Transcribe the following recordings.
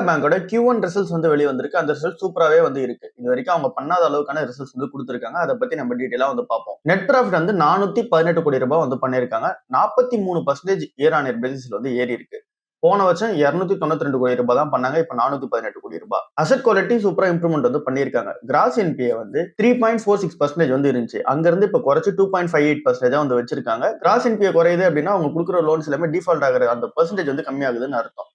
பேங்கோட Q1 results வந்து வெளிய வந்திருக்கு. அந்த ரிசல்ட் சூப்பராவே வந்து இருக்கு. இதுவரைக்கும் அவங்க பண்ணாத அளவுக்கான ரிசல்ட்ஸ் வந்து குடுத்திருக்காங்க. அத பத்தி நம்ம டீடைலா வந்து பார்ப்போம். நெட் ப்ராஃபிட் வந்து 418 கோடி ரூபாய் வந்து பண்ணியிருக்காங்க. 43% இயர் ஆன் இயர் பேசிஸ்ல வந்து ஏறி இருக்கு. போன வருஷம் 292 கோடி ரூபாய் தான் பண்ணாங்க. இப்ப 418 கோடி ரூபாய். அசெட் குவாலிட்டி சூப்பரா இம்ப்ரூவ்மெண்ட் வந்து பண்ணியிருக்காங்க. கிராஸ் NPA வந்து 3.46% வந்து இருந்துச்சு. அங்க இருந்து இப்ப குறைச்சு 2.58% வந்து வச்சிருக்காங்க. கிராஸ் NPA குறையுது அப்படின்னா அவங்க கொடுக்குற லோன்ஸ் எல்லாமே டிஃபால்ட் ஆகுற அந்த பெர்சன்டேஜ் வந்து கம்மியாகுதுன்னு அர்த்தம்.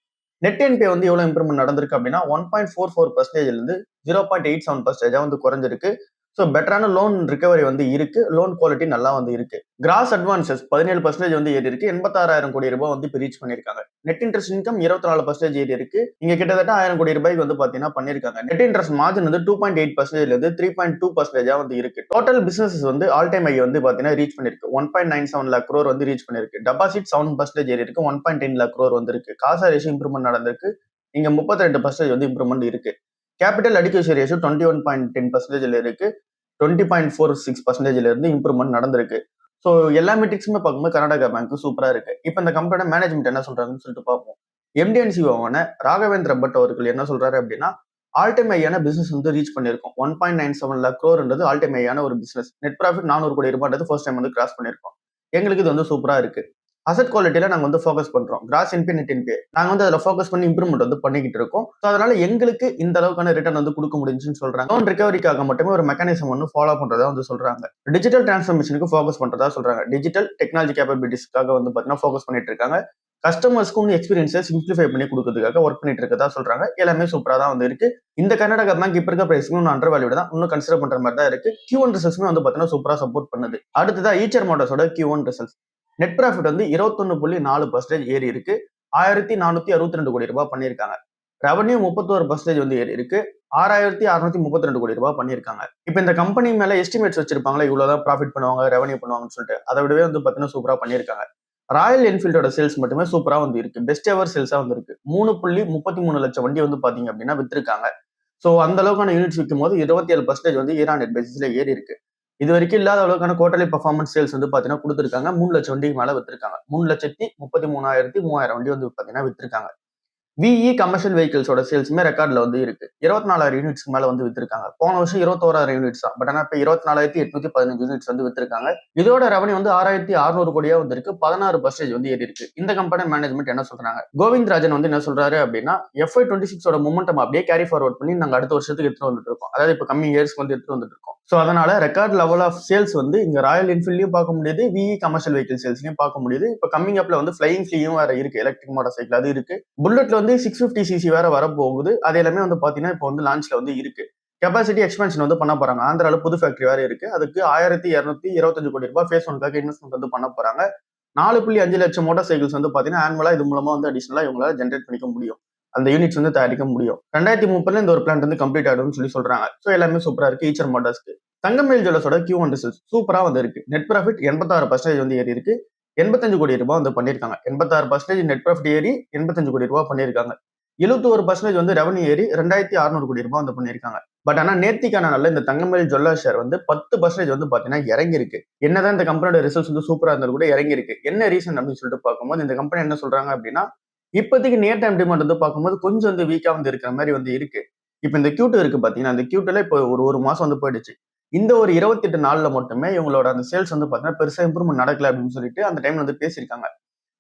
நெட் என்பிஏ வந்து எவ்வளவு இம்ப்ரூவ்மெண்ட் நடந்திருக்கு அப்படின்னா 1.44% இருந்து 0.87% வந்து குறைஞ்சிருக்கு. ஸோ பெட்டரான லோன் ரிகவரி வந்து இருக்கு. லோன் குவாலிட்டி நல்லா வந்து இருக்கு. கிராஸ் அட்வான்சஸ் 17% வந்து ஏறி இருக்கு. 86,000 கோடி ரூபாய் வந்து இப்போ ரீச் பண்ணிருக்காங்க. நெட் இன்ட்ரெஸ்ட் இன்கம் 24% ஏறி இருக்கு. இங்க கிட்டத்தட்ட 1000 கோடி ரூபாய்க்கு வந்து பாத்தீங்கன்னா பண்ணிருக்காங்க. நெட் இன்ட்ரெஸ்ட் மார்ஜின் வந்து 2.8% இருந்து 3.2% வந்து இருக்கு. டோட்டல் பிசினஸ் வந்து ஆல் டைம் ஐ வந்து பாத்தீங்கன்னா ரீச் பண்ணிருக்கு. 1.97 lakh crore வந்து ரீச் பண்ணிருக்கு. டெபாசிட் 7% ஏறி இருக்கு. 1.10 lakh crore வந்து இருக்கு. காசா ரேஷியோ இம்ப்ரூவ்மெண்ட் நடந்திருக்கு. இங்க 32% வந்து இம்ப்ரூவ்மெண்ட் இருக்கு. கேபிட்டல் அடிகுவசி ரேஷியோ 21.10% இருக்கு. 20.46% இருந்து இம்ப்ரூவ்மெண்ட் நடந்திருக்கு. ஸோ எல்லா மெட்ரிக்ஸுமே பார்க்கும்போது கர்நாடகா பேங்க் சூப்பரா இருக்கு. இப்போ இந்த கம்பெனியோட மேனேஜ்மெண்ட் என்ன சொல்றாங்கன்னு சொல்லிட்டு பார்ப்போம். MD and CEO Raghavendra but அவர்கள் என்ன சொல்றாரு அப்படின்னா, ஆல் டைம் ஐயான பிசினஸ் வந்து ரீச் பண்ணிருக்கோம். 1.97 lakh crore ஆல் டைம் ஐயான ஒரு பிசினஸ். நெட் ப்ராஃபிட் 400 கோடி ரூபாய் ஃபர்ஸ்ட் டைம் வந்து கிராஸ் பண்ணிருக்கோம். எங்களுக்கு இது வந்து சூப்பரா இருக்கு. அசெட் குவாலிட்டியில நாங்க வந்து ஃபோக்கஸ் பண்றோம். கிராஸ் என்பிஏ, நெட் என்பிஏ நாங்க வந்து அதுல ஃபோக்கஸ் பண்ணி இம்ப்ரூவ்மெண்ட் வந்து பண்ணிக்கிட்டு இருக்கோம். ஸோ அதனால எங்களுக்கு இந்த அளவுக்கான ரிட்டர்ன் வந்து கொடுக்க முடிஞ்சுன்னு சொல்றாங்க. லோன் ரிகவரிக்காக மட்டுமே ஒரு மெக்கானிசம் வந்து ஃபாலோ பண்றதா வந்து சொல்றாங்க. டிஜிட்டல் டிரான்ஸ்ஃபர்மேஷனுக்கு ஃபோக்கஸ் பண்றதா சொல்றாங்க. டிஜிட்டல் டெக்னாலஜி கேப்பபிலிட்டிஸ்க்காக வந்து பாத்தீங்கன்னா ஃபோக்கஸ் பண்ணிட்டு இருக்காங்க. கஸ்டமர்ஸ்க்கு இன்னும் எக்ஸ்பீரியன்ஸை சிம்பிளிஃபை பண்ணி கொடுக்கறதுக்காக ஒர்க் பண்ணிட்டு இருக்கதா சொல்றாங்க. எல்லாமே சூப்பரா தான் வந்து இருக்கு. இந்த கர்நாடகா பேங்க் இப்ப இருக்க பிரைஸ்க்கு இன்னும் அண்டர் வேல்யூ தான், இன்னும் கன்சிடர் பண்ற மாதிரி தான் இருக்கு. Q1 ரிசல்ட்ஸ்மே வந்து பாத்தீங்கன்னா சூப்பரா சப்போர்ட் பண்ணுது. அடுத்ததா ஈச்சர் மோட்டார்ஸோட Q1 ரிசல்ட்ஸ். நெட் ப்ராஃபிட் வந்து 21.4% ஏறி இருக்கு. 1462 கோடி ரூபாய் பண்ணியிருக்காங்க. ரெவன்யூ 31% வந்து ஏறி இருக்கு. 6632 கோடி ரூபாய் பண்ணியிருக்காங்க. இப்ப இந்த கம்பெனி மேல எஸ்டிமேட்ஸ் வச்சிருப்பாங்களா, இவ்வளவுதான் ப்ராஃபிட் பண்ணுவாங்க, ரெவன்யூ பண்ணுவாங்கன்னு சொல்லிட்டு. அதை விடவே வந்து பாத்தீங்கன்னா சூப்பரா பண்ணியிருக்காங்க. ராயல் என்ஃபீல்டோட சேல்ஸ் மட்டுமே சூப்பரா வந்து இருக்கு. பெஸ்ட் எவர் சேல்ஸா வந்து இருக்கு. 3.33 லட்சம் வண்டி வந்து பாத்தீங்க அப்படின்னா வித்திருக்காங்க. சோ அந்த அளவுக்கான யூனிட்ஸ் விற்கும் போது 27% வந்து இயர் ஆன் இயர் பேசிஸ்ல ஏறி இருக்கு. இது வரைக்கும் இல்லாத அளவுக்கான குவார்டர்லி பர்ஃபார்மன்ஸ் சேல்ஸ் வந்து பாத்தீங்கன்னா கொடுத்திருக்காங்க. 3 லட்சம் வண்டிக்கு மேல வித்திருக்காங்க. 3,33,3000 வண்டி வந்து பாத்தீங்கன்னா வித்திருக்காங்க. VE கமர்ஷியல் வெஹிக்கிள்ஸோட சேல்ஸுமே ரெக்கார்ட்ல வந்து இருக்கு. 24,000 யூனிட்ஸ்க்கு மேல வந்து வித்திருக்காங்க. போன வருஷம் 21,000 யூனிட்ஸ் தான். பட் ஆனா இப்ப 24,815 யூனிட்ஸ் வந்து வித்திருக்காங்க. இதோட ரெவன்யூ வந்து 6,600 கோடியா வந்து இருக்கு. 16% வந்து ஏறி இருக்கு. இந்த கம்பெனி மேனேஜ்மெண்ட் என்ன சொல்றாங்க? கோவிந்த் ராஜன் வந்து என்ன சொல்றாரு அப்படின்னா, FY26 மொமெண்டம் அப்படியே கேரி ஃபார்வர்ட் பண்ணி நாங்க அடுத்த வருஷத்துக்கு எடுத்துட்டு வந்துட்டு இருக்கோம். அதாவது இப்ப கம்மிங் இயர்ஸ்க்கு வந்து எடுத்துட்டு வந்துட்டு இருக்கோம். சோ அதனால ரெக்கார்ட் லெவல் ஆஃப் சேல்ஸ் வந்து இங்க ராயல் என்ஃபீல்ட்லயும் பார்க்க முடியுது. VE கமர்ஷியல் வெஹிக்கிள் சேல்ஸ்லயும் பார்க்க முடியுது. இப்ப கம்மிங் அப்ல வந்து ஃபிளையிங் ஃபிளீயும் வேற இருக்கு. எலக்ட்ரிக் மோட்டார் சைக்கிள் அது இருக்கு. புல்லட்ல வந்து 650cc வேற வரப்போகுது. அது எல்லாமே வந்து பாத்தீங்கன்னா இப்போ வந்து லான்ச்ல வந்து இருக்கு. கெபாசிட்டி எக்ஸ்பென்ஷன் வந்து பண்ண போறாங்க. ஆந்திரால புது ஃபேக்டரி வேற இருக்கு. அதுக்கு 1225 கோடி ரூபாய் ஃபேஸ் 1க்காக இன்வெஸ்ட்மெண்ட் வந்து பண்ண போறாங்க. 4.5 லட்சம் மோட்டார் சைக்கிள்ஸ் வந்து பாத்தீங்கன்னா ஆனுவலா இது மூலமா வந்து அடிஷனலா இவங்களால ஜென்ரேட் பண்ணிக்க முடியும். அந்த யூனிட்ஸ் வந்து தயாரிக்க முடியும். 2030 இந்த ஒரு பிளான்ட் வந்து கம்ப்ளீட் ஆயிடும்னு சொல்லி சொல்றாங்க. சோ எல்லாமே சூப்பரா இருக்கு ஈச்சர் மோட்டார்ஸ்க்கு. தங்கமயில் ஜுவல்லர்ஸோட Q1 ரிசல்ட்ஸ் சூப்பரா வந்து இருக்கு. நெட் ப்ராஃபிட் 86% வந்து ஏறி இருக்கு. 85 கோடி ரூபாய் வந்து பண்ணிருக்காங்க. 86% நெட் ப்ராஃபிட் ஏறி 85 கோடி ரூபாய் பண்ணிருக்காங்க. 71% வந்து ரெவன்யூ ஏறி 2,600 கோடி ரூபாய் வந்து பண்ணிருக்காங்க. பட் ஆனா நேத்திக்கான நாள்ல இந்த தங்கமயில் ஜுவல்லர் ஷேர் வந்து 10% வந்து பாத்தீங்கன்னா இறங்கி இருக்கு. என்னதான் இந்த கம்பெனியோட ரிசல்ட்ஸ் வந்து சூப்பரா இருந்தாலும் கூட இறங்கி இருக்கு. என்ன ரீசன் அப்படின்னு சொல்லிட்டு பார்க்கும்போது இந்த கம்பெனி என்ன சொல்றாங்க அப்படின்னா, இப்போதைக்கு நியர் டைம் டிமாண்ட் வந்து பார்க்கும்போது கொஞ்சம் வந்து வீக்கா வந்து இருக்கிற மாதிரி வந்து இருக்கு. இப்ப இந்த Q2 இருக்கு பாத்தீங்கன்னா, இந்த Q2ல இப்போ ஒரு மாசம் வந்து போயிடுச்சு. இந்த ஒரு 28 நாள்ல மட்டுமே இவங்களோட அந்த சேல்ஸ் வந்து பாத்தீங்கன்னா பெருசா இம்ப்ரூவ்மெண்ட் நடக்கல அப்படின்னு சொல்லிட்டு அந்த டைம்ல வந்து பேசியிருக்காங்க.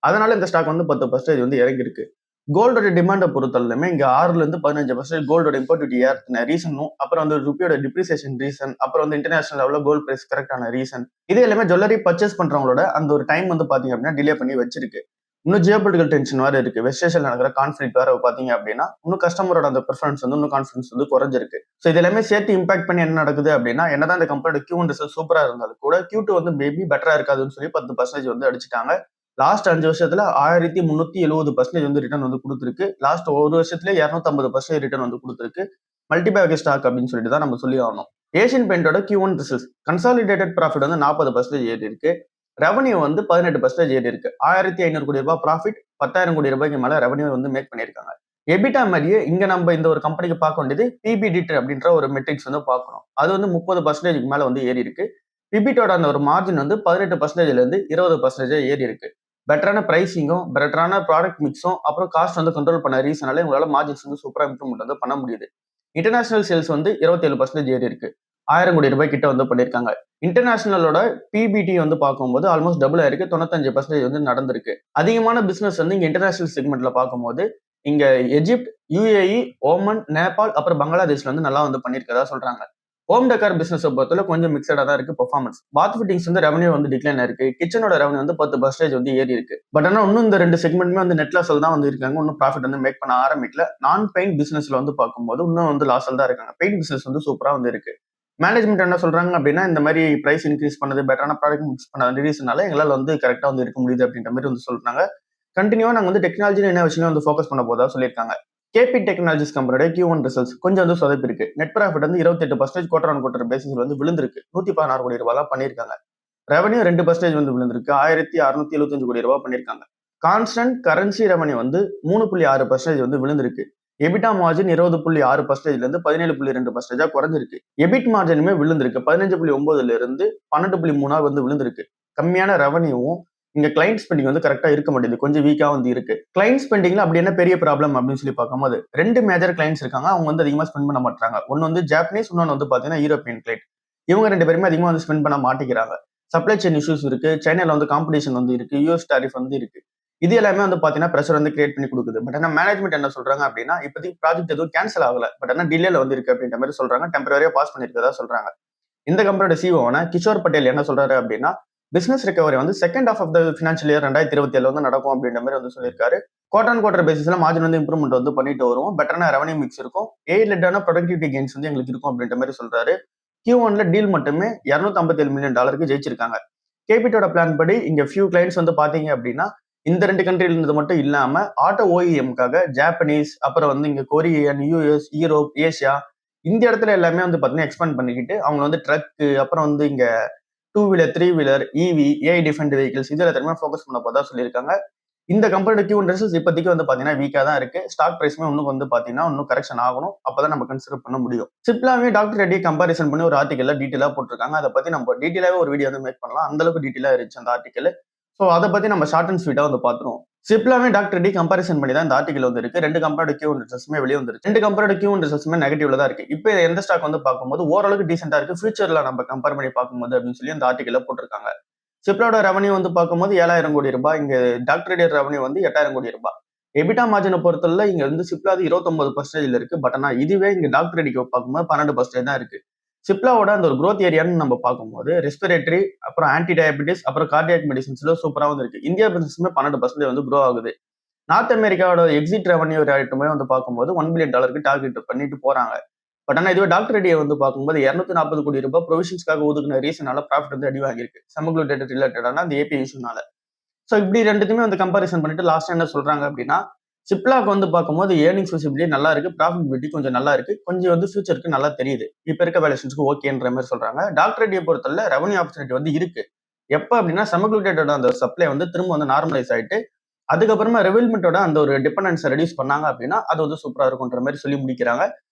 அதனால இந்த ஸ்டாக் வந்து 10% வந்து இறங்கி இருக்கு. கோல்டோட டிமாண்டை பொறுத்தவரையிலுமே இங்க 6ல இருந்து 15% கோல்டோட இம்போர்ட் டியூட்டி ஏற்றின ரீசனும், அப்புறம் வந்து ருபியோட டிப்ரிசியேஷன் ரீசன், அப்புறம் வந்து இன்டர்நேஷனல் லெவல்ல கோல்ட் பிரைஸ் கரெக்டான ரீசன். இது எல்லாமே ஜுவல்லரி பர்ச்சேஸ் பண்றவங்களோட அந்த ஒரு டைம் வந்து பாத்தீங்க அப்படின்னா டிலே பண்ணி வச்சிருக்கு. இன்னும் ஜியோபொலிட்டிக்கல் டென்ஷன் வேற இருக்கு. வெஸ்ட் ஏஷியால நடக்கிற கான்ஃபிளிக்ட் வேற பாத்தீங்க அப்படின்னா இன்னும் கஸ்டமரோட அந்த ப்ரிஃபரன்ஸ் வந்து இன்னும் கான்ஃபிடன்ஸ் வந்து குறைஞ்சிருக்கு. சோ இது எல்லாமே சேர்த்து இம்பாக்ட் பண்ணி என்ன நடக்குது அப்படின்னா, என்னதான் இந்த கம்பெனியோட Q1 ரிசல்ட் சூப்பரா இருந்தாலும் கூட Q2 வந்து மேபி பெட்டரா இருக்காதுன்னு சொல்லி 10% வந்து அடிச்சுட்டாங்க. லாஸ்ட் 5 வருஷத்துல 1370% வந்து ரிட்டர்ன் வந்து கொடுத்துருக்கு. லாஸ்ட் ஒரு வருஷத்துல 250% ரிட்டர்ன் வந்து கொடுத்துருக்கு. மல்டிபேக் ஸ்டாக் அப்படின்னு சொல்லிட்டு தான் நம்ம சொல்லி ஆகணும். ஏசியன் பெயிண்டோட Q1 ரிசல்ட்ஸ் கன்சாலிடேட்டட் ப்ராஃபிட் வந்து 40% ஏறி இருக்கு. ரெவன்யூ வந்து 18% ஏறி இருக்கு. 1500 கோடி ரூபாய் ப்ராஃபிட், 10,000 கோடி ரூபாய்க்கு மேல ரெவன்யூ வந்து மேக் பண்ணிருக்காங்க. எபிட்டா மாதிரியே இங்க நம்ம இந்த ஒரு கம்பெனிக்கு பார்க்க வேண்டியது PBDT அப்படின்ற ஒரு மெட்ரிக்ஸ் வந்து பார்க்கணும். அது வந்து 30% மேல வந்து ஏறி இருக்கு. பிபிட்டோட அந்த ஒரு மார்ஜின் வந்து 18%ல இருந்து 20% ஏறி இருக்கு. பெட்டரான பிரைசிங்கும், பெட்டரான ப்ராடக்ட் மிக்ஸும், அப்புறம் காஸ்ட் வந்து கண்ட்ரோல் பண்ண ரீசனால உங்களால மார்ஜின்ஸ் வந்து சூப்பரா இம்ப்ரூவ்மெண்ட் வந்து பண்ண முடியுது. இன்டர்நேஷனல் சேல்ஸ் வந்து 27% ஏறி இருக்கு. 1000 கோடி ரூபாய் கிட்ட வந்து பண்ணியிருக்காங்க. இன்டர்நேஷனலோட பிபிடி வந்து பார்க்கும்போது ஆல்மோஸ்ட் டபுள் ஆயிருக்கு. 95% வந்து நடந்திருக்கு. அதிகமான பிசினஸ் வந்து இங்க இன்டர்நேஷனல் செக்மெண்ட்ல பார்க்கும்போது இங்க எஜிப்ட், யுஏஇ, ஓமன், நேபாள் அப்புறம் பங்களாதேஷ்ல வந்து நல்லா வந்து பண்ணியிருக்கதா சொல்றாங்க. ஹோம் டெக்கார் பிசினஸ் பொறுத்தவரை கொஞ்சம் மிக்சடா தான் இருக்கு பெர்ஃபார்மன்ஸ். பாத் ஃபிட்டிங்ஸ் வந்து ரெவன்யூ வந்து டிக்ளைன் ஆயிருக்கு. கிச்சனோட ரெவன்யூ வந்து 10% வந்து ஏறி இருக்கு. பட் ஆனா இன்னும் இந்த 2 செக்மெண்ட்மே வந்து நெட் லாஸ்ல தான் வந்து இருக்காங்க. இன்னும் ப்ராஃபிட் வந்து மேக் பண்ண ஆரம்பிக்கல. நான் பெயிண்ட் பிசினஸ்ல வந்து பார்க்கும்போது இன்னும் வந்து லாஸ்ல தான் இருக்காங்க. பெயிண்ட் பிசினஸ் வந்து சூப்பரா வந்து இருக்கு. மேனேஜ்மெண்ட் என்ன சொல்றாங்க அப்படின்னா, இந்த மாதிரி பிரைஸ் இன்க்ரீஸ் பண்ணது, பெட்டரான ப்ராடக்ட் மிக்ஸ் பண்ண ரீசனால எங்களால வந்து கரெக்டா வந்து இருக்க முடியுது அப்படின்ற மாதிரி வந்து சொல்றாங்க. கண்டினியூவா நாங்க வந்து டெக்னாலஜி இன்னோவேஷன் வந்து ஃபோக்கஸ் பண்ண போதா சொல்லியிருக்காங்க. கேபி டெக்னாலஜிஸ் கம்பெனியோட Q1 ரிசல்ட்ஸ் கொஞ்சம் வந்து சொதப்பி இருக்கு. நெட் ப்ராஃபிட் வந்து 28% குவார்டர் ஆன் குவார்டர் பேசிஸ்ல வந்து விழுந்திருக்கு. 116 கோடி ரூபாய் தான் பண்ணியிருக்காங்க. ரெவன்யூ 2% வந்து விழுந்திருக்கு. 1675 கோடி ரூபாய் பண்ணியிருக்காங்க. கான்ஸ்டன்ட் கரன்சி ரெவன்யூ வந்து 3.6% வந்து விழுந்திருக்கு. எபிட்டா மார்ஜின் 20.6% இருந்து 17.2% குறைஞ்சிருக்கு. எபிட் மார்ஜினுமே விழுந்திருக்கு. 15.9 இருந்து 12.3 வந்து விழுந்திருக்கு. கம்மியான ரெவன்யூவும் இங்க கிளைண்ட் ஸ்பெண்டிங் வந்து கரெக்டா இருக்க மாட்டேங்குது. கொஞ்சம் வீக்கா வந்து இருக்கு. கிளைண்ட் ஸ்பெண்டிங்ல அப்படி என்ன பெரிய ப்ராப்ளம் அப்படின்னு சொல்லி பார்க்கும்போது 2 மேஜர் கிளைண்ட்ஸ் இருக்காங்க. அவங்க வந்து அதிகமா ஸ்பெண்ட் பண்ண மாட்டாங்க. ஒன்னு வந்து ஜாப்பனீஸ், இன்னொன்னு வந்து பாத்தீங்கன்னா யூரோப்பியன் கிளைண்ட். இவங்க 2 பேருமே அதிகமா வந்து ஸ்பெண்ட் பண்ண மாட்டேங்கிறாங்க. சப்ளை செயின் இஷ்யூஸ் இருக்கு. சைனால வந்து காம்படிஷன் வந்து இருக்கு. யூஎஸ் டாரிஃப் வந்து இருக்கு. இது எல்லாமே வந்து பாத்தீங்கன்னா பிரஷர் வந்து கிரியேட் பண்ணி கொடுக்குது. பட் ஆனா மேனேஜ்மெண்ட் என்ன சொல்றாங்க அப்படின்னா, இப்போதைக்கு ப்ராஜெக்ட் எதுவும் கேன்சல் ஆகல. பட் ஆனா டிலேல வந்து இருக்கு அப்படின்ற மாதிரி சொல்றாங்க. டெம்பரரியா பாஸ் பண்ணிருக்கதா சொல்றாங்க. இந்த கம்பெனியோட சிஓனா கிஷோர் பட்டேல் என்ன சொல்றாரு அப்படின்னா, பிசினஸ் ரெக்கவரி வந்து second of the financial year 2027 வந்து நடக்கும் அப்படின்ற மாதிரி வந்து சொல்லியிருக்காரு. குவார்டர் ஆன் குவார்டர் பேசிஸ்ல மார்ஜின் வந்து இம்ப்ரூவ்மெண்ட் வந்து பண்ணிட்டு வருவோம். பெட்டரான ரெவன்யூ மிக்ஸ் இருக்கும். லெட்டான ப்ரொடக்டிவிட்டி கெயின்ஸ் வந்து எங்களுக்கு இருக்கும் அப்படின்ற மாதிரி சொல்றாரு. Q1ல டீல் மட்டுமே $257 மில்லியன் ஜெயிச்சிருக்காங்க. கேபிட்டோட பிளான் படி இங்க ஃபியூ கிளைண்ட்ஸ் வந்து பாத்தீங்க அப்படின்னா, இந்த 2 கண்ட்ரில இருந்தது மட்டும் இல்லாம ஆட்டோ ஓஇஎம்காக ஜாப்பனீஸ், அப்புறம் வந்து இங்க கொரியன், யூஎஸ், யூரோப், ஏசியா இந்த இடத்துல எல்லாமே வந்து பாத்தீங்கன்னா எக்ஸ்பேண்ட் பண்ணிக்கிட்டு அவங்க வந்து ட்ரக், அப்புறம் வந்து இங்க 2 வீலர், 3 வீலர், இவி, ஏஐ டிஃபெண்ட் வெஹிக்கிள்ஸ் இதுல எல்லாத்தையுமே ஃபோக்கஸ் பண்ண போதா சொல்லியிருக்காங்க. இந்த கம்பெனியோட Q1 ரிசல்ட்ஸ் இப்போதைக்கு வந்து பாத்தீங்கன்னா வீக்கா தான் இருக்கு. ஸ்டாக் பிரைஸ்மே இன்னும் வந்து பாத்தீங்கன்னா இன்னும் கரெக்ஷன் ஆகணும். அப்பதான் நம்ம கன்சிடர் பண்ண முடியும். சிப்லாவே டாக்டர் ரெட்டி கம்பாரிசன் பண்ணி ஒரு ஆர்டிகல்ல டீட்டெயிலா போட்டிருக்காங்க. அதை பத்தி நம்ம டீட்டெயிலாவே ஒரு வீடியோ வந்து மேக் பண்ணலாம். அந்த அளவுக்கு டீட்டெயிலா இருந்துச்சு அந்த ஆர்டிகல். ஸோ அதை பத்தி நம்ம ஷார்ட் அண்ட் ஸ்வீட்டா வந்து பாத்துருவோம். சிப்லாவே டாக்டர் ரெட்டி கம்பாரிசன் பண்ணி தான் இந்த ஆர்டிகல் வந்து இருக்கு. 2 கம்பெனியோட Q1 ரிசல்ட்ஸ்மே வெளியே வந்துருக்கு. 2 கம்பெனியோட Q1 ரிசல்ட்ஸ்மே நெகட்டிவ்ல தான் இருக்கு. இப்போ எந்த ஸ்டாக் வந்து பார்க்கும்போது ஓரளவுக்கு டீசென்டா இருக்கு. ஃபியூச்சர்ல நம்ம கம்பேர் பண்ணி பார்க்கும்போது அப்படின்னு சொல்லி அந்த ஆர்டிகல்ல போட்டிருக்காங்க. சிப்லாவோட ரெவன்யூ வந்து பார்க்கும்போது 7,000 கோடி ரூபாய். இங்க டாக்டர் ரெட்டி ரெவன்யூ வந்து 8,000 கோடி ரூபாய். எபிட்டா மார்ஜினை பொறுத்தவரை இங்க வந்து சிப்லா 29% இருக்கு. பட் ஆனா இதுவே இங்க டாக்டர் ரெட்டிக்கு பார்க்கும்போது 12% தான் இருக்கு. சிப்லாவோட அந்த ஒரு growth ஏரியான்னு நம்ம பார்க்கும்போது ரெஸ்பிரேட்டரி, அப்புறம் ஆன்டி டயபிட்டிஸ், அப்புறம் கார்டியாக் மெடிசின்ஸ்ல சூப்பரா வந்து இருக்கு. இந்தியா பிசினஸ்மே 12% வந்து க்ரோ ஆகுது. நார்த் அமெரிக்காவோட எக்ஸிட் ரெவன்யூ ரேட்டுமே வந்து பார்க்கும்போது $1 பில்லியன் டார்கெட் பண்ணிட்டு போறாங்க. பட் ஆனா இதுவே டாக்டர் ரெட்டியை வந்து பார்க்கும்போது 240 கோடி ரூபாய் ப்ரொவிஷன்ஸ்க்காக ஒதுக்குன ரீசனால ப்ராஃபிட் வந்து அடி வாங்கியிருக்கு. செமக்ளூட்டேட் ரிலேட்டடான அந்த ஏபி இஷ்யூனால. ஸோ இப்படி ரெண்டுத்துமே வந்து கம்பாரிசன் பண்ணிட்டு லாஸ்ட் என்ன சொல்றாங்க அப்படின்னா, சிப்லாக்கு வந்து பார்க்கும்போது ஏர்னிங்ஸ் விசிபிலிட்டி நல்லா இருக்கு. ப்ராஃபிட்டபிலிட்டி கொஞ்சம் நல்லா இருக்கு. கொஞ்சம் வந்து ஃபியூச்சருக்கு நல்லா தெரியுது. இப்ப இருக்க வேல்யூஷன்ஸ்க்கு ஓகேன்ற மாதிரி சொல்றாங்க. டாக்டர் ரெட்டியை பொறுத்தவரை ரெவன்யூ ஆப்பர்ச்சுனிட்டி வந்து இருக்கு. எப்ப அப்படின்னா செமக்ளூட்டேட்டோட அந்த சப்ளை வந்து திரும்ப வந்து நார்மலைஸ் ஆயிட்டு அதுக்கப்புறமா ரெவில்மெண்டோட அந்த ஒரு டிபெண்டன்ஸை ரெடியூஸ் பண்ணாங்க அப்படின்னா அது வந்து சூப்பரா இருக்கும்ன்ற மாதிரி சொல்லி முடிக்கிறாங்க.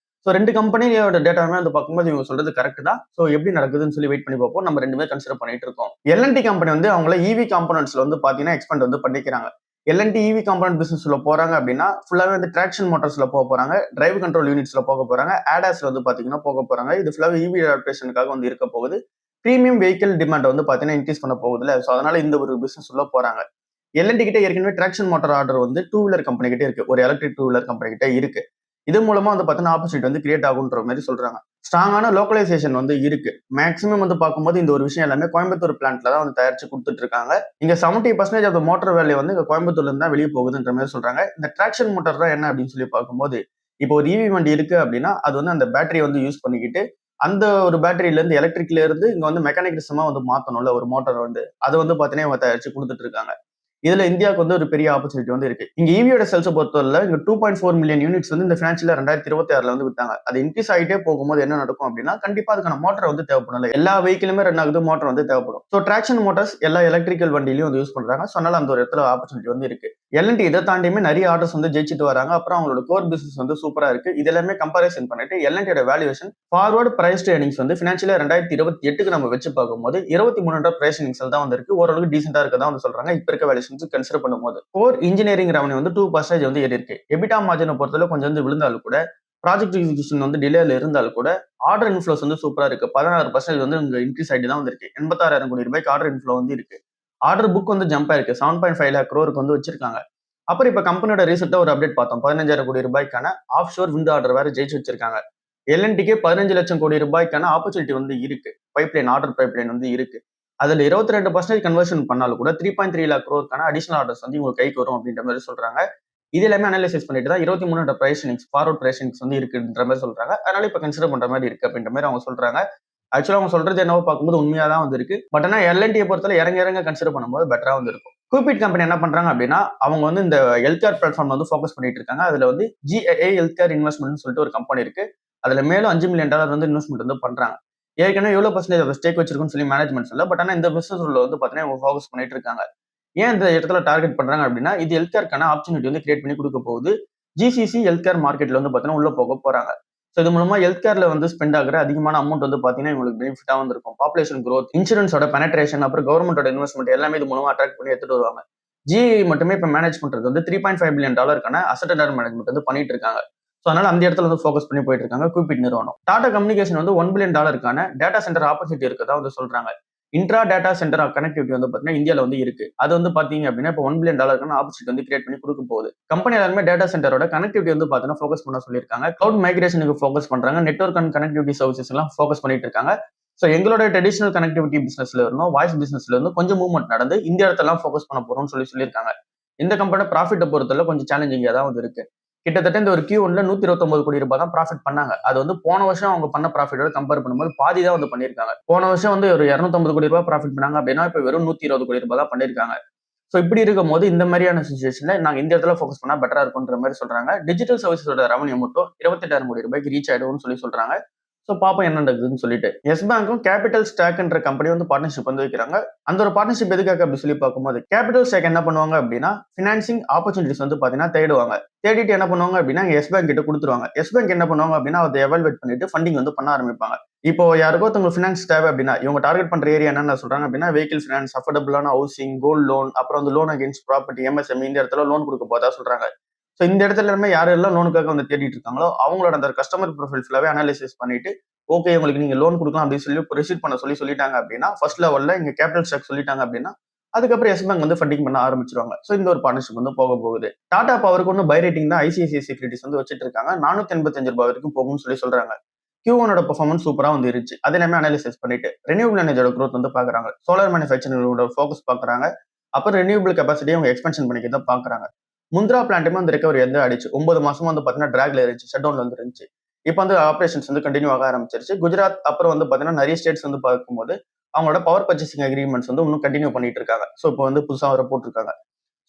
ஸோ 2 கம்பெனியோட டேட்டாவுமே வந்து பார்க்கும்போது இவங்க சொல்றது கரெக்ட் தான். ஸோ எப்படி நடக்குதுன்னு சொல்லி வெயிட் பண்ணி பார்ப்போம். நம்ம 2மே கன்சிடர் பண்ணிட்டு இருக்கோம். எல்என்டி கம்பெனி வந்து அவங்கள இவி காம்பனன்ட்ஸ்ல வந்து பாத்தீங்கன்னா எக்ஸ்பெண்ட் வந்து பண்ணிக்கிறாங்க. எல்என்டி இவி காம்பனன்ட் பிசினஸ்ல போறாங்க அப்படின்னா ஃபுல்லாவே வந்து ட்ராக்ஷன் மோட்டார்ஸ்ல போக போறாங்க, டிரைவ் கண்ட்ரோல் யூனிட்ஸ்ல போக போறாங்க, ஆடாஸ்ல வந்து பாத்தீங்கன்னா போக போறாங்க. இது ஃபுல்லாவே இவி அடாப்டேஷனுக்காக வந்து இருக்க போகுது. பிரீமியம் வெஹிக்கிள் டிமாண்ட் வந்து பாத்தீங்கன்னா இன்க்ரீஸ் பண்ண போகுதுல. ஸோ அதனால இந்த ஒரு பிசினஸ் உள்ள போறாங்க. எல்என்டி கிட்ட ஏற்கனவே ட்ராக்ஷன் மோட்டார் ஆர்டர் வந்து 2 வீலர் கம்பெனி கிட்ட இருக்கு. ஒரு எலக்ட்ரிக் 2 வீலர் கம்பெனி கிட்ட இருக்கு. இது மூலமா வந்து பார்த்தீங்கன்னா ஆப்பர்ச்சுனிட்டி வந்து கிரியேட் ஆகுன்ற மாதிரி சொல்றாங்க. ஸ்ட்ராங்கான லோக்கலைசேஷன் வந்து இருக்கு. மேக்ஸிமம் வந்து பார்க்கும்போது இந்த ஒரு விஷயம் எல்லாமே கோயம்புத்தூர் பிளான்ட்ல தான் வந்து தயாரிச்சு கொடுத்துட்டு இருக்காங்க. இங்க 70% ஆஃப் மோட்டார் வேல்யூ வந்து இங்க கோயம்புத்தூர்ல இருந்து தான் வெளியே போகுதுன்ற மாதிரி சொல்றாங்க. இந்த ட்ராக்ஷன் மோட்டார் தான் என்ன அப்படின்னு சொல்லி பார்க்கும்போது, இப்போ ஒரு இவி வண்டி இருக்கு அப்படின்னா அது வந்து அந்த பேட்டரி வந்து யூஸ் பண்ணிக்கிட்டு அந்த ஒரு பேட்டரியில இருந்து எலக்ட்ரிக்ல இருந்து இங்க வந்து மெக்கானிக்ஸமா வந்து மாத்தணும்ல ஒரு மோட்டார் வந்து அதை வந்து பார்த்தீங்கன்னா இவங்க தயாரிச்சு கொடுத்துட்டு இருக்காங்க. இதுல இந்தியாவுக்கு வந்து ஒரு பெரிய ஆப்பர்ச்சுனிட்டி வந்து இருக்கு. இங்க ஈவியோட செல்ஸ் பொறுத்தவரை இங்க 2.4 மில்லியன் யூனிட்ஸ் வந்து இந்த பினான்சியல் 2026 வந்து வித்தாங்க. அது இன்க்ரீஸ் ஆகிட்டே போகும்போது என்ன நடக்கும் அப்படின்னா கண்டிப்பா அதுக்கான மோட்டர் வந்து தேவைப்படும். எல்லா வெஹிக்கிளுமே ரன் ஆகுது, மோட்டர் வந்து தேவைப்படும். ஸோ ட்ராக்ஷன் மோட்டார்ஸ் எல்லா எலக்ட்ரிக்கல் வண்டியிலையும் வந்து யூஸ் பண்றாங்க. ஸோ அதனால அந்த ஒரு இடத்துல ஆப்பர்ச்சுனிட்டி வந்து இருக்கு. L&T இதை தாண்டியுமே நிறைய ஆர்டர்ஸ் வந்து ஜெயிச்சுட்டு வராங்க. அப்புறம் அவங்களோட கோர் பிசினஸ் வந்து சூப்பரா இருக்கு. இது எல்லாமே கம்பேரிசன் பண்ணிட்டு L&T valuation forward price earnings வந்து ஃபினான்ஷியலா 2028க்கு நம்ம வச்சு பார்க்கும்போது 23 பிரைஸ் ஏர்னிங்ஸ் தான் வந்திருக்கு. ஓரளவுக்கு டீசென்டா இருக்கதான் வந்து சொல்றாங்க. இப்ப இருக்க வேல்யூஷன்ஸ் கன்சிடர் பண்ணும்போது கோர் இன்ஜினியரிங் ரெவன்யூ வந்து 2% வந்து ஏறி இருக்கு. எபிட்டா மார்ஜினை பொறுத்தவரை கொஞ்சம் வந்து விழுந்தாலும் கூட ப்ராஜெக்ட் எக்ஸிகியூஷன் வந்து டிலேல இருந்தாலும் கூட ஆர்டர் இன்ஃப்ளோஸ் வந்து சூப்பரா இருக்கு. 16% வந்து இங்க இன்க்ரீஸ் ஆகிட்டு தான் வந்திருக்கு. 86,000 கோடி ரூபாய்க்கு ஆர்டர் இன்ஃப்ளோ வந்து இருக்கு. ஆர்டர் புக் வந்து ஜம்ப் ஆயிருக்கு. 7.5 லேக் crore வந்து வச்சிருக்காங்க. அப்புறம் இப்ப கம்பெனியோட ரீசெண்டா ஒரு அப்டேட் பார்த்தோம். 15,000 கோடி ரூபாய்க்கான ஆஃப் ஷோர் விண்ட் ஆர்டர் வேற ஜெயிச்சு வச்சிருக்காங்க. L&Tக்கு 15 லட்சம் கோடி ரூபாய்க்கான ஆப்பர்ச்சுனிட்டி வந்து இருக்கு. பைப்லைன் ஆர்டர் பைப்லைன் வந்து இருக்கு. அதுல 22% கன்வர்ஷன் பண்ணாலும் கூட 3.3 லேக் crore அடிஷனல் ஆர்டர்ஸ் வந்து இவங்க கைக்கு வரும் அப்படின்ற மாதிரி சொல்றாங்க. இது எல்லாமே அனலைசிஸ் பண்ணிட்டு தான் 23 பிரைஸ் ஃபார்வர்ட் பிரைஸ் வந்து இருக்குன்ற மாதிரி சொல்றாங்க. அதனால இப்ப கன்சிடர் பண்ற மாதிரி இருக்கு அப்படின்ற மாதிரி அவங்க சொல்றாங்க. ஆக்சுவலா அவங்க சொல்றது என்னவோ பார்க்கும்போது உண்மையா தான் வந்து இருக்கு. பட் ஆனா L&T பொறுத்தவரை இறங்க கன்சிடர் பண்ணும்போது பெட்டரா வந்து இருக்கும். கூபிட் கம்பெனி என்ன பண்றாங்க அப்படின்னா அவங்க வந்து இந்த ஹெல்த் கேர் பிளாட்ஃபார்ம் வந்து ஃபோக்கஸ் பண்ணிட்டு இருக்காங்க. அதுல வந்து GAA ஹெல்த் கேர் இன்வெஸ்ட்மெண்ட் சொல்லிட்டு ஒரு கம்பெனி இருக்கு. அதுல மேலும் $5 மில்லியன் வந்து இன்வெஸ்ட்மெண்ட் வந்து பண்றாங்க. ஏற்கனவே எவ்வளவு பர்சன்டேஜ் ஸ்டேக் வச்சிருக்குன்னு சொல்லி மேனேஜ்மெண்ட் சொல்ல. பட் ஆனா இந்த பிசினஸ் வந்து பாத்தீங்கன்னா இவங்க ஃபோக்கஸ் பண்ணிட்டு இருக்காங்க. ஏன் இந்த இடத்துல டார்கெட் பண்றாங்க அப்படின்னா இது ஹெல்த் கேர்க்கான ஆப்பர்ச்சுனிட்டி வந்து கிரியேட் பண்ணி கொடுக்க போகுது. GCC ஹெல்த் கேர் மார்க்கெட்ல வந்து பாத்தீங்கன்னா உள்ள போக போறாங்க. ஸோ இது மூலமா ஹெல்த் கேர்ல வந்து ஸ்பெண்ட் ஆகிற அதிகமான அமௌண்ட் வந்து பாத்தீங்கன்னா இவங்களுக்கு பெனிஃபிட்டா வந்து இருக்கும். பாப்புலேஷன் growth, இன்சூரன்ஸோட பெனட்ரேஷன், அப்புறம் கவர்மெண்டோட இன்வெஸ்ட்மெண்ட் எல்லாமே இது மூலமா அட்ராக்ட் பண்ணி எடுத்துட்டு வருவாங்க. GAA மட்டுமே இப்ப மேனேஜ் பண்றது வந்து $3.5 பில்லியன் அசெட் அண்டர் மேனேஜ்மெண்ட் வந்து பண்ணிட்டு இருக்காங்க. ஸோ அதனால அந்த இடத்துல வந்து ஃபோக்கஸ் பண்ணி போயிட்டு இருக்காங்க கூபிட் நிறுவனம். டாடா கம்யூனிகேஷன் வந்து $1 பில்லியன் டேட்டா சென்டர் ஆப்பர்ச்சுனிட்டி இருக்கதா வந்து சொல்றாங்க. இன்ட்ரா டேட்டா சென்டர் கனெக்டிவிட்டி வந்து பாத்தீங்கன்னா இந்தியால வந்து இருக்கு. அது வந்து பாத்தீங்க அப்படின்னா இப்போ $1 பில்லியன் ஆப்பர்ச்சுனிட்டி வந்து கிரியேட் பண்ணி கொடுக்க போகுது. கம்பெனி எல்லாருமே டேட்டா சென்டரோட கனெக்டிவிட்டி வந்து பாத்தீங்கன்னா ஃபோக்கஸ் பண்ண சொல்லியிருக்காங்க. கிளவுட் மைக்ரேஷனுக்கு ஃபோக்கஸ் பண்றாங்க. நெட்வொர்க் அண்ட் கனெக்டிவிட்டி சர்வீசஸ் எல்லாம் ஃபோக்கஸ் பண்ணிட்டு இருக்காங்க. ஸோ எங்களோட ட்ரெடிஷனல் கனெக்டிவிட்டி பிசினஸ்ல இருந்தும் வாய்ஸ் பிசினஸ்ல இருந்தும் கொஞ்சம் மூவ்மெண்ட் நடந்து இந்த இடத்தெல்லாம் ஃபோக்கஸ் பண்ண போறோம்னு சொல்லியிருக்காங்க. இந்த கம்பெனி ப்ராஃபிட்டை பொறுத்தவரை கொஞ்சம் சேலஞ்சிங்கா தான் வந்து இருக்கு. கிட்டத்தட்ட இந்த ஒரு Q1ல 129 கோடி ரூபாய் தான் ப்ராஃபிட் பண்ணாங்க. அது வந்து போன வருஷம் அவங்க பண்ண ப்ராஃபிட்டோட கம்பேர் பண்ணும்போது பாதி தான் வந்து பண்ணியிருக்காங்க. போன வருஷம் வந்து ஒரு 250 கோடி ரூபாய் ப்ராஃபிட் பண்ணாங்க அப்படின்னா இப்ப வெறும் 120 கோடி ரூபாய் தான் பண்ணியிருக்காங்க. ஸோ இப்படி இருக்கும் போது இந்த மாதிரியான சுச்சுவேஷன்ல நாங்க இந்த இடத்துல ஃபோக்கஸ் பண்ணா பெட்டரா இருக்கும்ன்ற மாதிரி சொல்றாங்க. டிஜிட்டல் சர்வீஸோட ரெவன்யூ மட்டும் 28,000 கோடி ரூபாய்க்கு ரீச் ஆயிடும்னு சொல்றாங்க. ஸோ பாப்போம் என்ன நடக்குதுன்னு சொல்லிட்டு. எஸ் பேங்க்கும் கேபிட்டல் ஸ்டாக்ன்ற கம்பெனி வந்து பார்ட்னர்ஷிப் வந்து வைக்கிறாங்க. அந்த ஒரு பார்ட்னர்ஷிப் எதுக்காக அப்படி சொல்லி பார்க்கும்போது கேபிட்டல் ஸ்டாக் என்ன பண்ணுவாங்க அப்படின்னா ஃபினான்சிங் ஆப்பர்ச்சுனிட்டிஸ் வந்து பாத்தீங்கன்னா தேடுவாங்க. தேடிட்டு என்ன பண்ணுவாங்க அப்படின்னா எஸ் பேங்க் கிட்ட கொடுத்துருவாங்க. எஸ் பேங்க் என்ன பண்ணுவாங்க அப்படின்னா அதை எவால்வேட் பண்ணிட்டு ஃபண்டிங் வந்து பண்ண ஆரம்பிப்பாங்க. இப்போ யாருக்கோ உங்களுக்கு ஃபினான்ஸ் தேவை அப்படின்னா இவங்க டார்கெட் பண்ற ஏரியா என்ன சொல்றாங்க அப்படின்னா வெஹிக்கிள் ஃபினான்ஸ், அஃபோர்டபுளான ஹவுசிங், கோல்டு லோன், அப்புறம் வந்து லோன் அகேன்ஸ்ட் ப்ராப்பர்ட்டி, MSME இந்த இடத்துல லோன் கொடுக்க போதா சொல்றாங்க. ஸோ இந்த இடத்துல எல்லாமே யாரெல்லாம் லோனுக்காக வந்து தேடிட்டு இருக்காங்களோ அவங்களோட அந்த கஸ்டமர் ப்ரொஃபைல் ஃபுல்லாவே அனாலிசிஸ் பண்ணிட்டு ஓகே உங்களுக்கு நீங்க லோன் கொடுக்கலாம் அப்படின்னு சொல்லி ரிசீவ் பண்ண சொல்லிட்டாங்க அப்படின்னா ஃபர்ஸ்ட் லெவல்ல இங்க கேபிட்டல் ஸ்டாக் சொல்லிட்டாங்க அப்படின்னா அதுக்கப்புறம் எஸ் பேங்க் வந்து ஃபண்டிங் பண்ண ஆரம்பிச்சிருவாங்க. ஸோ இந்த ஒரு பார்ட்னர்ஷிப் வந்து போக போகுது. டாடா பவருக்கு ஒன்று பை ரேட்டிங் தான் ICICI செக்யூரிட்டிஸ் வந்து வச்சிட்டு இருக்காங்க. 485 ரூபாய் வரைக்கும் போகும்னு சொல்றாங்க. Q1 பெர்ஃபார்மன்ஸ் சூப்பரா வந்து இருந்துச்சு. அது எல்லாமே அனாலிசிஸ் பண்ணிட்டு ரெனியூபிள் எனர்ஜியோட growth வந்து பாக்குறாங்க. சோலார் மேனுஃபேக்சரிங்கோட ஃபோக்கஸ் பாக்குறாங்க. அப்புறம் ரெனியூபிள் கெபாசிட்டியை அவங்க எக்ஸ்பென்ஷன் பண்ணிக்கிறத பாக்குறாங்க. முந்த்ரா பிளான்ட்டுமே வந்து ரெக்கவரி வந்து ஆயிடுச்சு. 9 மாசமா வந்து பாத்தீங்கன்னா டிராக்ல இருந்துச்சு, ஷட் டவுன்ல வந்து இருந்துச்சு. இப்போ வந்து ஆபரேஷன்ஸ் வந்து கண்டினியூ ஆக ஆரம்பிச்சிருச்சு. குஜராத் அப்புறம் வந்து பாத்தீங்கன்னா நிறைய ஸ்டேட்ஸ் வந்து பார்க்கும்போது அவங்களோட பவர் பர்ச்சேசிங் அக்ரிமெண்ட்ஸ் வந்து இன்னும் கண்டினியூ பண்ணிட்டு இருக்காங்க. ஸோ இப்போ வந்து புதுசா வர போட்டிருக்காங்க.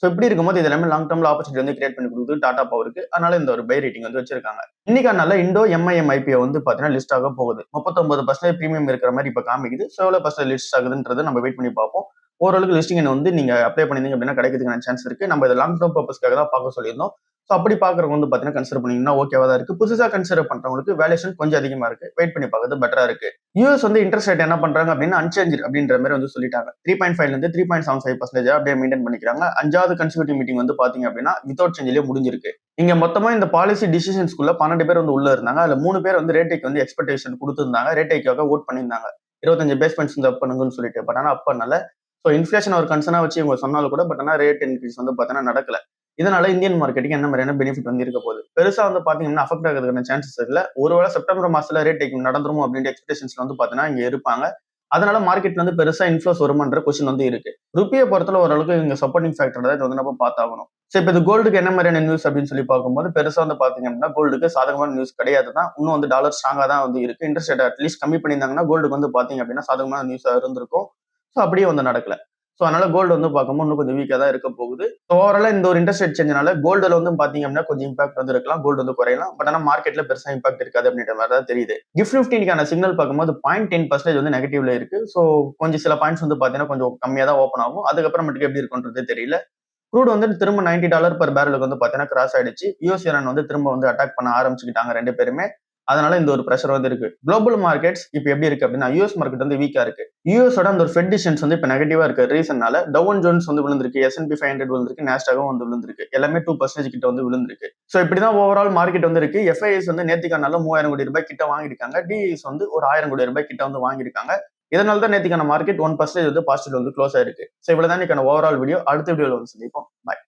ஸோ இப்படி இருக்கும்போது இது எல்லாமே லாங் டர்ம்ல ஆப்பர்ச்சுனிட்டி வந்து கிரியேட் பண்ணி கொடுக்குது டாடா பவருக்கு. அதனால இந்த ஒரு பை ரேட்டிங் வந்து வச்சிருக்காங்க. இன்னைக்கான இண்டோ MIM IPO வந்து பாத்தீங்கன்னா லிஸ்ட் ஆக போகுது. 39% பிரீமியம் இருக்கிற மாதிரி இப்ப காமிக்குது. ஸோ எவ்வளவு பர்சன்ட் லிஸ்ட் ஆகுதுன்றது நம்ம வெயிட் பண்ணி பார்ப்போம். ஓரளவுக்கு லிஸ்டிங் வந்து நீங்க அப்ளை பண்ணிருந்தீங்க அப்படின்னா கிடைக்கிறதுக்கான சான்ஸ் இருக்கு. நம்ம இதை லாங் டர்ம் பர்பஸ்க்காக தான் பார்க்க சொல்லியிருந்தோம். ஸோ அப்படி பாக்குறவங்க வந்து பாத்தீங்கன்னா கன்சிடர் பண்ணீங்கன்னா ஓகேவா தான் இருக்கு. புதுசா கன்சிடர் பண்றவங்களுக்கு வேல்யூஷன் கொஞ்சம் அதிகமா இருக்கு. வெயிட் பண்ணி பார்க்கறது பெட்டரா இருக்கு. US வந்து இன்ட்ரெஸ்ட் ரேட் என்ன பண்றாங்க அப்படின்னா அன்சேஞ்ச் அப்படின்ற மாதிரி வந்து சொல்லிட்டாங்க. 3.5ல இருந்து 3.75% அப்படியே மெயின்டைன் பண்ணிக்கிறாங்க. 5வது கன்சிக்யூட்டிவ் மீட்டிங் வந்து பாத்தீங்க அப்படின்னா வித்வுட் சேஞ்சிலே முடிஞ்சிருக்கு. இங்க மொத்தமா இந்த பாலிசி டிசிஷன்ஸ்குள்ள 12 பேர் வந்து உள்ள இருந்தாங்க. அதுல 3 பேர் வந்து ரேட்டைக்கு வந்து எக்ஸ்பெக்டேஷன் கொடுத்திருந்தாங்க. ரேட்டைக்காக ஓட் பண்ணியிருந்தாங்க. 25 பேஸ் பாயிண்ட்ஸ் வந்து அப் பண்ணுங்கன்னு சொல்லிட்டு. பட் ஆனா அப் பண்ணல. ஸோ இன்ஃபிளேஷன் ஒரு கன்சர்னா வச்சு இவங்க சொன்னாலும் கூட பட் ஆனா ரேட் இன்க்ரீஸ் வந்து பாத்தீங்கன்னா நடக்கல. இதனால இந்தியன் மார்க்கெட்டுக்கு என்ன மாதிரியான பெனிஃபிட் வந்து இருக்க போகுது பெருசா வந்து பாத்தீங்கன்னா அஃபெக்ட் ஆகிறதுக்கான சான்சஸ் இல்ல. ஒருவேளை செப்டம்பர் மாசத்துல ரேட் ஹைக் நடந்துரும் அப்படின்ற எக்ஸ்பெக்டேஷன்ஸ் வந்து பாத்தீங்கன்னா இங்க இருப்பாங்க. அதனால மார்க்கெட்ல வந்து பெருசா இன்ஃப்ளோஸ் வருமான்ற கொஸ்டின் வந்து இருக்கு. ருப்பியை பொறுத்தல ஓரளவுக்கு இங்க சப்போர்ட்டிங் ஃபேக்டர் தான் இது வந்து நம்ம பார்த்தாகணும். சரி இப்போ இது கோல்டுக்கு என்ன மாதிரியான நியூஸ் அப்படின்னு சொல்லி பார்க்கும்போது பெருசா வந்து பாத்தீங்க அப்படின்னா கோல்டுக்கு சாதகமான நியூஸ் கிடையாது தான். இன்னும் வந்து டாலர் ஸ்ட்ராங்கா தான் வந்து இருக்கு. இன்ட்ரெஸ்ட் ரேட் அட்லீஸ்ட் கம்மி பண்ணியிருந்தாங்கன்னா கோல்டுக்கு வந்து பாத்தீங்க அப்படின்னா சாதகமான நியூஸ் இருந்திருக்கும். ஸோ அப்படியே வந்து நடக்கல. ஸோ அதனால கோல்டு வந்து பார்க்கும்போது இன்னும் கொஞ்சம் வீக்கா தான் இருக்க போகுது. ஓவராலா இந்த ஒரு இன்ட்ரெஸ்ட் ரேட் சேஞ்ச்னால கோல்டுல வந்து பாத்தீங்க அப்படின்னா கொஞ்சம் இம்பாக்ட் வந்து இருக்கலாம். கோல்டு வந்து குறையலாம். பட் ஆனா மார்க்கெட்ல பெருசா இம்பாக்ட் இருக்காது அப்படின்ற மாதிரி தான் தெரியுது. கிஃப்ட் நிஃப்டிக்கான சிக்னல் பார்க்கும்போது 0.10% வந்து நெகட்டிவ்ல இருக்கு. ஸோ கொஞ்சம் சில பாயிண்ட்ஸ் வந்து பாத்தீங்கன்னா கொஞ்சம் கம்மியா தான் ஓப்பன் ஆகும். அதுக்கப்புறமேட்டுக்கு எப்படி இருக்குன்றது தெரியல. க்ரூட் வந்து திரும்ப $90 per பேரலுக்கு வந்து பாத்தீங்கன்னா கிராஸ் ஆயிடுச்சு. யூஎஸ் ஈரான் வந்து திரும்ப வந்து அட்டாக் பண்ண ஆரம்பிச்சுக்கிட்டாங்க 2 பேருமே. அதனால இந்த ஒரு பிரஷர் வந்து இருக்கு. குளோபல் மார்க்கெட்ஸ் இப்ப எப்படி இருக்கு அப்படின்னா, யூஎஸ் மார்க்கெட் வந்து வீக்கா இருக்கு. யூஎஸோட அந்த ஒரு ஃபெட் டிசிஷன்ஸ் வந்து இப்ப நெகட்டிவா இருக்கு. ரீசன்னால டவ் அண்ட் ஜோன்ஸ் வந்து விழுந்திருக்கு, S&P 500 விழுந்திருக்கு, நாஸ்டாகும் வந்து விழுந்திருக்கு. எல்லாமே 2% கிட்ட வந்து விழுந்திருக்கு. சோ இப்படிதான் ஓவரால் மார்க்கெட் வந்து இருக்கு. எஃப்ஐஎஸ் வந்து நேத்திக்கான நாள்ல ₹3000 கோடி கிட்ட வாங்கியிருக்காங்க. டிஐஸ் வந்து ஒரு ₹1000 கோடி கிட்ட வந்து வாங்கியிருக்காங்க. இதனால தான் நேத்திக்கான மார்க்கெட் 1% வந்து பாசிட்டிவ் வந்து க்ளோஸ் ஆயிருக்கு. சோ இவ்வளவுதான் இன்னைக்கான ஓவரால் வீடியோ. அடுத்த வீடியோல வந்து சந்திப்போம். பாய்.